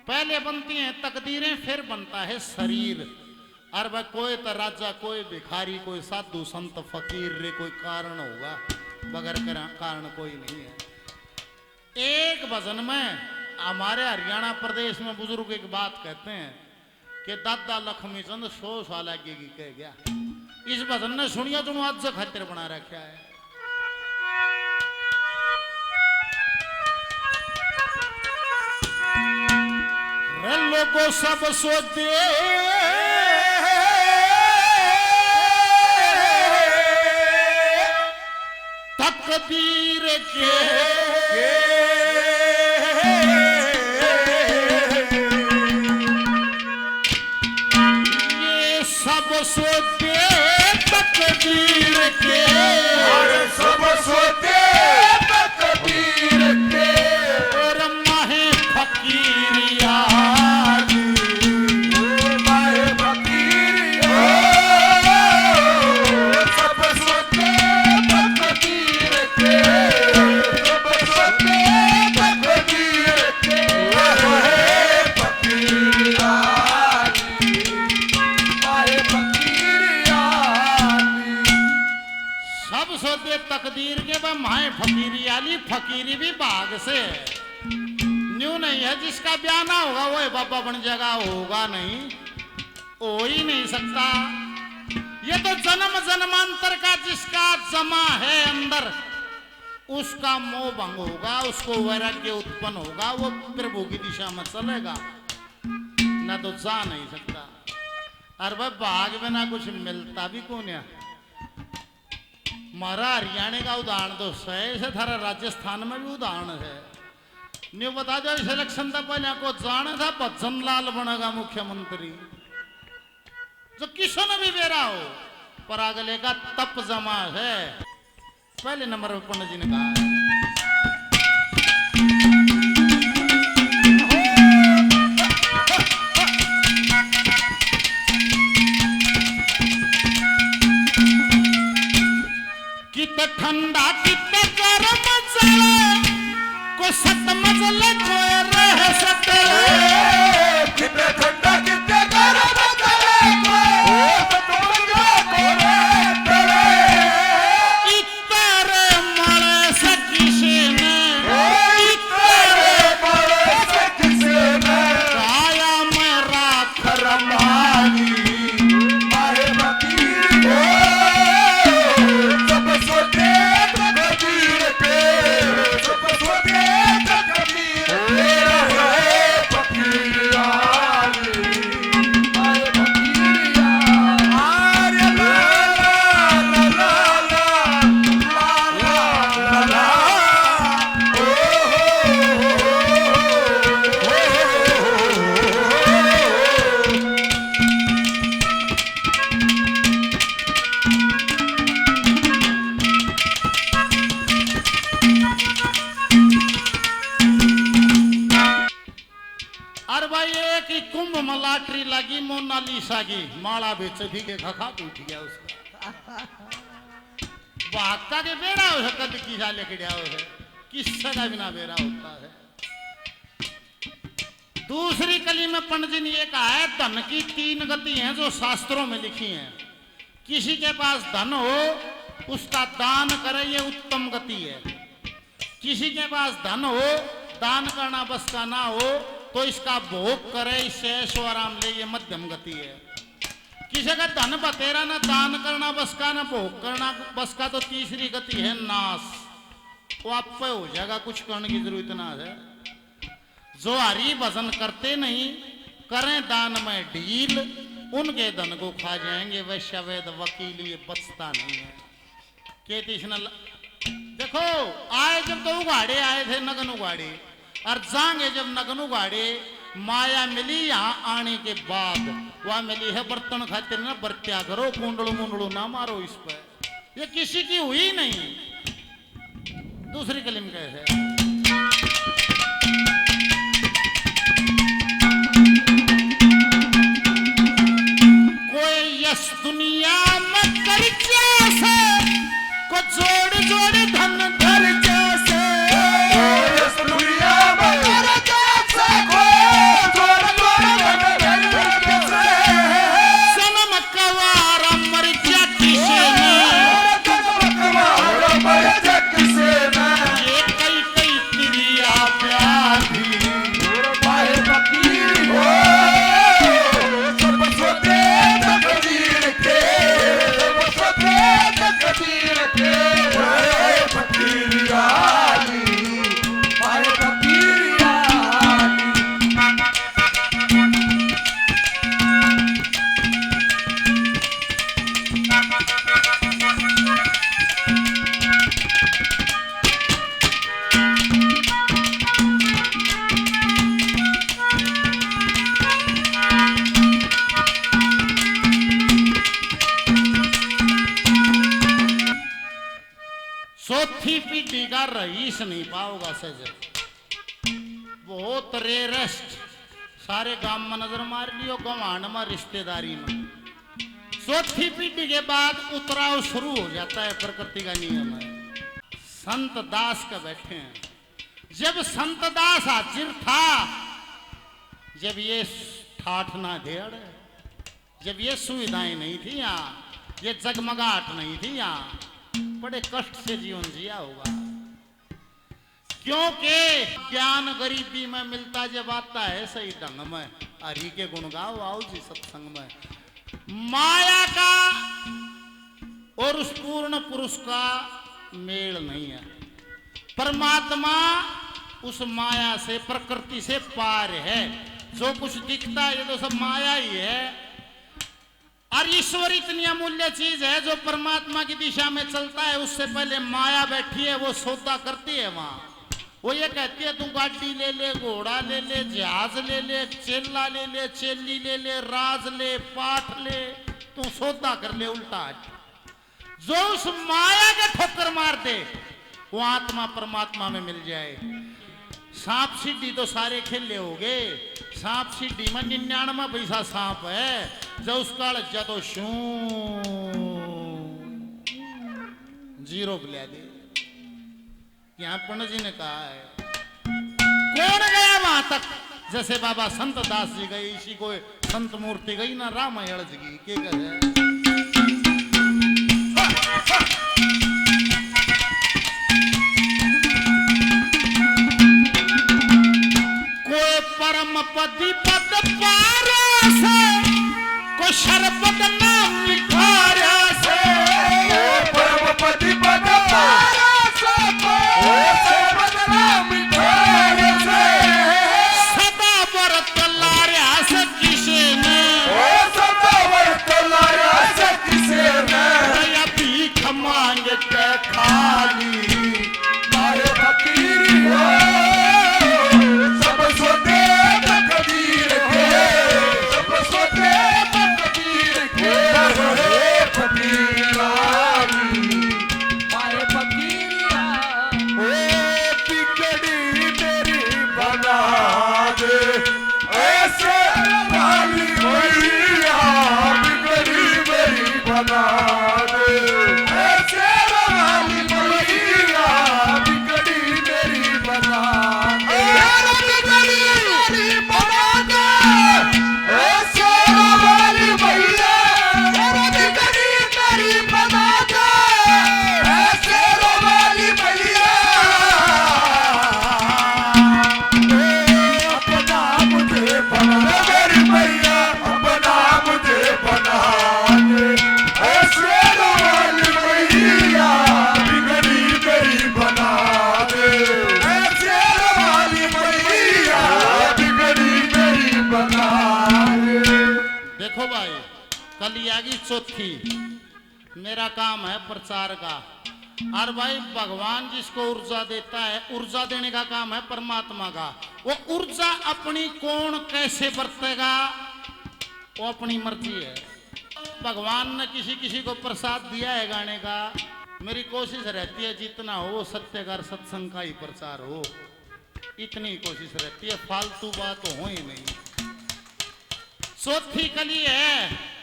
पहले बनती हैं तकदीरें, फिर बनता है शरीर। और वह कोई तो राजा, कोई भिखारी, कोई साधु संत फकीर रे, कोई कारण होगा, बगैर कारण कोई नहीं है। एक भजन में हमारे हरियाणा प्रदेश में बुजुर्ग एक बात कहते हैं कि दादा लक्ष्मी चंद 100 साल आगे की कह गया। इस भजन ने सुनिया जो आज खातिर बना रखा है। लोगों सब सोते तकदीर के ये सब सोते तकदीर के, और सब सोते तकदीर के, और माहे फकीरिया तकदीर के वह माए फकीरी आली। फकीरी भी भाग से न्यू नहीं है, जिसका ब्याह ना होगा वो बाबा बन जाएगा, होगा नहीं, हो ही नहीं सकता। ये तो जन्म जन्मांतर का जिसका जमा है अंदर, उसका मोह भंग होगा, उसको वैराग्य उत्पन्न होगा, वो प्रभु की दिशा में चलेगा, ना तो जा नहीं सकता। और वह भाग में ना कुछ मिलता भी कौन है। हमारा हरियाणा का उदाहरण तो है, थारा राजस्थान में भी उदाहरण है। न्यू बता दो इलेक्शन था पहले को जाना था भजन लाल बनेगा मुख्यमंत्री, जो किसी ने भी बेरा हो, पर अगले का तप जमा है। पहले नंबर पर पंडित जी ने कहा कित ठंडा कित गरम चले, को सत मजले कोई रह सके। कित ठंडा कित गरम चले, कोई सत मजले कोई रह सके। इतरे मरे से किसी ने, इतरे मरे से किसी ने, काया मेरा खरमानी मारे फकीर लॉटरी लगी मोनालिसा की, माला बेच थी के खखा उठ गया उसका। भागता के बेरा हो है, कद की जा लेके गया है, किससे का बिना बेरा होता है। दूसरी कली में पंडित जी ने ये कहा है, धन की 3 गति हैं जो शास्त्रों में लिखी हैं। किसी के पास धन हो उसका दान करे, ये उत्तम गति है। किसी के पास धन हो, दान करना बस का ना हो तो इसका भोग करे, इससे ऐशो आराम ले, ये मध्यम गति है। किसी का धन बतेरा ना दान करना बस का, ना भोग करना बस का, तो तीसरी गति है नाश। वो आप पे हो जाएगा, कुछ करने की जरूरत ना है। जो हरि भजन करते नहीं, करें दान में ढील, उनके धन को खा जाएंगे वैश्य वैद वकील, ये बचता नहीं है। देखो आए जब तो उगाड़े आए थे, नगन उगाड़े, और जाएंगे जब नगन उगाड़े। माया मिली यहाँ आने के बाद, वह मिली है बर्तन खातिर ना बर्त्या करो, कुंडलो मुंडलो ना मारो इस पर, ये किसी की हुई नहीं। दूसरी कलिम कैसे कोई यश दुनिया में कर्जा से, को जोड़ जोड़ धन कर्जा से, दुनिया में कर्जा से, को चौथी पीढ़ी का रईस नहीं पाओगा सज, बहुत रेयरेस्ट। सारे गांव में नजर मार लियो, गवांड में, रिश्तेदारी में। चौथी पीढ़ी के बाद उतराव शुरू हो जाता है, प्रकृति का नियम है। संत दास का बैठे हैं। जब संत दास हाजिर था, जब ये ठाठ ना धेड़, जब ये सुविधाएं नहीं थी यहाँ, ये जगमगाहट नहीं थी यहाँ, बड़े कष्ट से जीवन जिया होगा। क्योंकि ज्ञान गरीबी में मिलता जब आता है सही ढंग में, हरि के गुण गाओ आओ जी सत्संग में। माया का और उस पूर्ण पुरुष का मेल नहीं है। परमात्मा उस माया से, प्रकृति से पार है। जो कुछ दिखता है ये तो सब माया ही है। और ईश्वर इतनी अमूल्य चीज है, जो परमात्मा की दिशा में चलता है उससे पहले माया बैठी है, वो सौदा करती है वहां। वो ये कहती है तू गाड़ी ले ले, घोड़ा ले ले, जहाज ले ले, चेला ले ले, चेली ले ले, राज ले, पाठ ले, तू सौदा कर ले उल्टा। जो उस माया के ठोकर मार दे वो आत्मा परमात्मा में मिल जाए। सांप सीढ़ी तो सारे खेले हो गए। सांप सीढ़ी में 99 पैसा सांप है, जो उसका जदो शू जीरो बुला दे। यहाँ पंडित जी ने कहा है, कौन गया वहां तक? जैसे बाबा संत दास जी गए, इसी को संत मूर्ति गई ना, रामायण जी की के कहे। कोई परम पति पद पारा से, को शरबत नाम मिठारा से, परम पति पद पारा से, शरबत नाम मिठारा से, सदा व्रत लार्या से किसे ने, सदा व्रत लार्या से किसे ने, दया भीख मांग के खाली, मारे फकीरी हो सब सोते तकदीर के, सब सोते तकदीर के, मारे फकीरा मारे फकीरा ओ बिगड़ी मेरी बना दे, ऐसे वाली मैया बिगड़ी मेरी बना दे, ऐसे वाली मैया बिगड़ी मेरी बना दे, बिगड़ी मेरी बना दे, ऐसे वाली मैया बिगड़ी मेरी बना दे, ऐसे वाली मैया अपना मुझे बना मेरी मैया, अपना मुझे बना दे, ऐसे वाली मैया बिगड़ी मेरी बना दे, ऐसे वाली मैया बिगड़ी मेरी बना दे। देखो भाई, कल यागी चौथी, मेरा काम है प्रचार का। और भाई भगवान जिसको ऊर्जा देता है, ऊर्जा देने का काम है परमात्मा का। वो ऊर्जा अपनी कौन कैसे बरतेगा वो अपनी मर्जी है। भगवान ने किसी किसी को प्रसाद दिया है गाने का। मेरी कोशिश रहती है जितना हो सत्य का सत्संग का ही प्रचार हो, इतनी कोशिश रहती है, फालतू बात हो ही नहीं। चौथी कली है,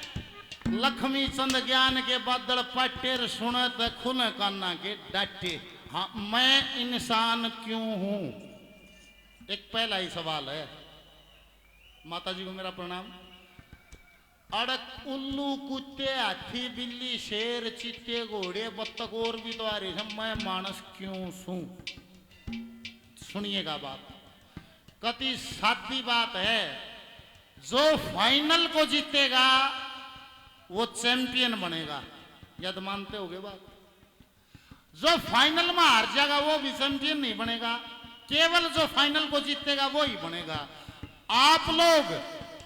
लक्ष्मी चंद ज्ञान के बादल पाटेर सुनत खुन कान्ना के डाटे। हाँ, मैं इंसान क्यों हूं? एक पहला ही सवाल है। माता जी को मेरा प्रणाम। अड़क उल्लू कुत्ते हाथी बिल्ली शेर चीते घोड़े बत्तख और भी तो आ रही है, मैं मानस क्यों सूं? सुनिएगा बात, कति सादी बात है। जो फाइनल को जीतेगा वो चैंपियन बनेगा, यद मानते होगे बात। जो फाइनल में हार जाएगा वो भी चैंपियन नहीं बनेगा, केवल जो फाइनल को जीतेगा वो ही बनेगा। आप लोग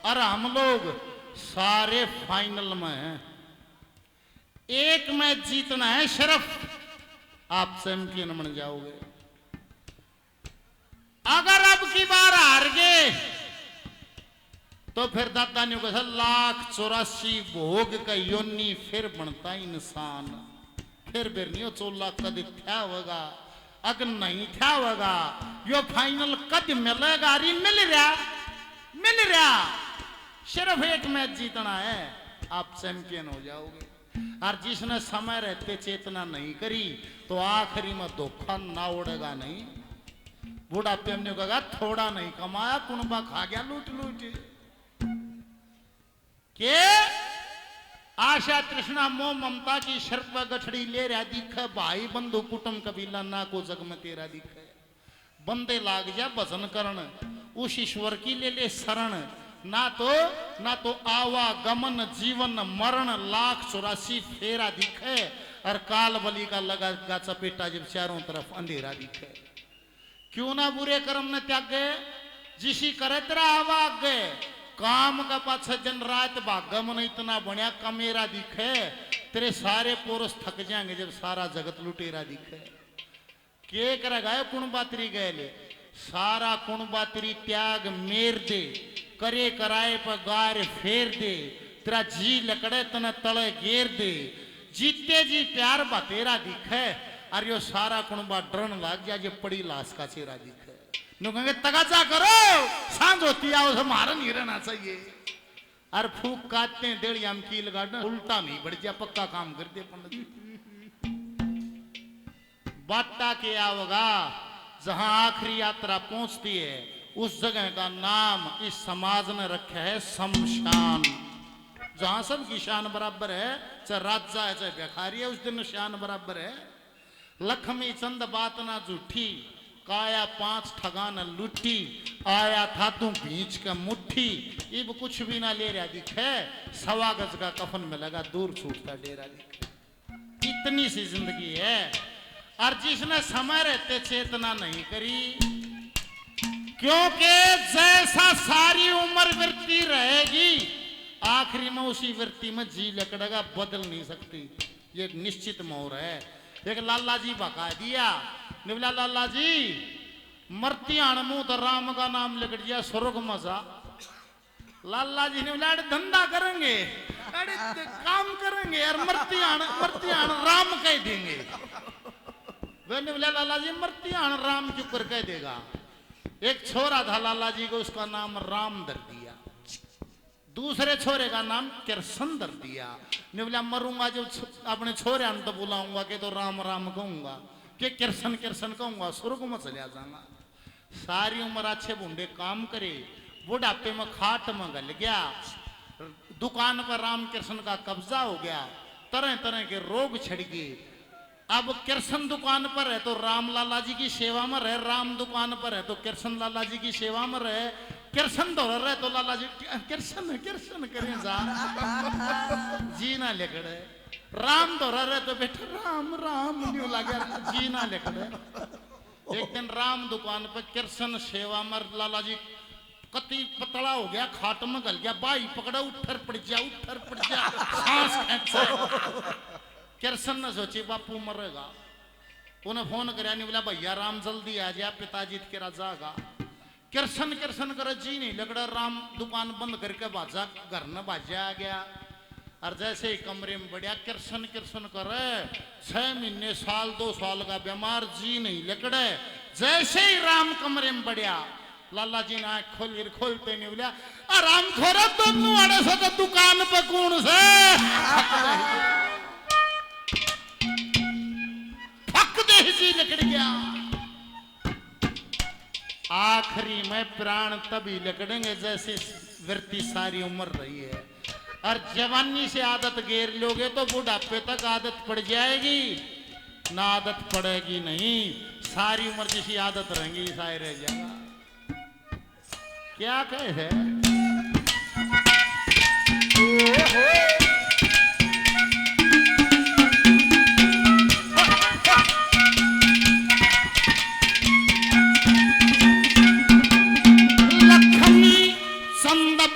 और हम लोग सारे फाइनल में हैं। एक मैच जीतना है सिर्फ, आप चैंपियन बन जाओगे। अगर अब की बार हार गए तो फिर दादा ने कहा 1,84,00,000 भोग का योनि फिर बनता इंसान, फिर नहीं चोला कद थया होगा अगर नहीं थया होगा यो फाइनल कद मिलेगा री मिल रहा सिर्फ एक मैच जीतना है आप चैंपियन हो जाओगे। और जिसने समय रहते चेतना नहीं करी तो आखिरी में धोखा ना उड़ेगा नहीं। बुढ़ापे में कहा थोड़ा नहीं कमाया कुनबा खा गया लूट लूट के आशा तृष्णा मोह ममता की शर्त पर गठड़ी ले रहा दिखे भाई बंधु कुटुंब कबीला ना को जग में तेरा दिखे बंदे लाग जा भजन करण उस ईश्वर की ले शरण ना तो आवागमन जीवन मरण 1,84 फेरा दिखे और काल बलि का लगा चपेटा जब चारों तरफ अंधेरा दिखे। क्यों ना बुरे कर्म न त्यागे जिसी करे तेरा आवाग गए काम का पाछे जन रात भागम न इतना बढ़िया कमेरा दिखे तेरे सारे पोरस थक जाएंगे जब सारा जगत लुटेरा दिखे। के करेगा कुणबात्री गए सारा कुणबात्री त्याग मेर दे करे कराए पर गार फेर दे तेरा जी लकड़े तना तले घेर दे जीते जी प्यार बतेरा दिखे और यो सारा कुणबा डरन लग जाए जो पड़ी लाश का चेहरा दिखे नो कहेंगे तगाचा करो सांझ होती आओ से मारा नहीं रहना चाहिए और फूक काटते हैं डेढ़ हम कील गाड़ना उल्टा नहीं बढ़ जा पक्का काम कर दे पंडित बाटा के आओगा जहां आखिरी यात्रा पहुंचती है उस जगह का नाम इस समाज ने रखा है शमशान। जहां सबकी शान बराबर है चाहे राजा है चाहे भिखारी है उस दिन शान बराबर है। लक्ष्मी चंद बात ना झूठी काया 5 ठगान लुट्टी आया था तू बीच का मुट्ठी इब कुछ भी ना ले रहा दिखे 1.25 गज का कफन में लगा दूर छूटता डेरा दिखे। इतनी सी जिंदगी है और जिसने समय रहते चेतना नहीं करी क्योंकि जैसा सारी उम्र वृत्ति रहेगी आखिरी में उसी वृत्ति में जी लकड़ेगा बदल नहीं सकती ये एक निश्चित मोहर है। एक लाला जी बका दिया निवला लाला जी मरती मुंह तो राम का नाम लिख दिया स्वर्ग मजा लाला जी ने बोला धंधा करेंगे अरे काम करेंगे और मरती राम कह देंगे मैंने बोला लाला जी मरती राम क्यों कर कह देगा। एक छोरा था लाला जी को उसका नाम राम दर दिया दूसरे छोरे का नाम कृष्ण दर दिया ने बोला मरूंगा जो अपने छोरे अन तो बुलाऊंगा कि तो राम राम कहूंगा कि कृष्ण कृष्ण कहूंगा स्वर्ग में चलिया जाऊंगा। सारी उम्र अच्छे बूढ़े काम करे बुढ़ापे में खाट में गल गया दुकान पर राम कृष्ण का कब्जा हो गया तरह तरह के रोग छिड़ गए। अब कृष्ण दुकान पर है तो राम लाला जी की सेवा में रहे राम दुकान पर है तो कृष्ण लाला जी की सेवा में रहे कृष्ण दौड़ रहे तो लाला जी कृष्ण कृष्ण करें जा जी ना लेकड़े राम दौड़ रहे तो बेटा राम राम न्यू लगे जी ना लेकड़े। एक दिन राम दुकान पर कृष्ण सेवा में लाला जी कति पतला हो गया खाट में गल गया बाई पकड़ा उठर पड़ जा सांस खेंच कृष्ण ने सोची बापू मरेगा उन्हें फोन कराया नहीं बोला भैया राम जल्दी आ जा पिताजी के राजागा कृष्ण कृष्ण कर जी नहीं लगड़ा राम दुकान बंद करके बाजा घर न बाजा आ गया और जैसे ही कमरे में बढ़िया कृष्ण कृष्ण करे 6 महीने साल 2 साल का बीमार जी नहीं लगड़े जैसे ही राम कमरे में बढ़िया लाला जी ने आंख खोलते नहीं बोला राम थोड़ा दोनों आड़े से तो दुकान पे कौन से जी लकड़ गया। आखिरी में प्राण तभी लकड़ेंगे जैसे वृत्ति सारी उम्र रही है और जवानी से आदत घेर लोगे तो बुढ़ापे तक आदत पड़ जाएगी ना आदत पड़ेगी नहीं सारी उम्र जिसी आदत रहेंगी सारे रह जाएगा। क्या कहे लक्ष्मी चंद्र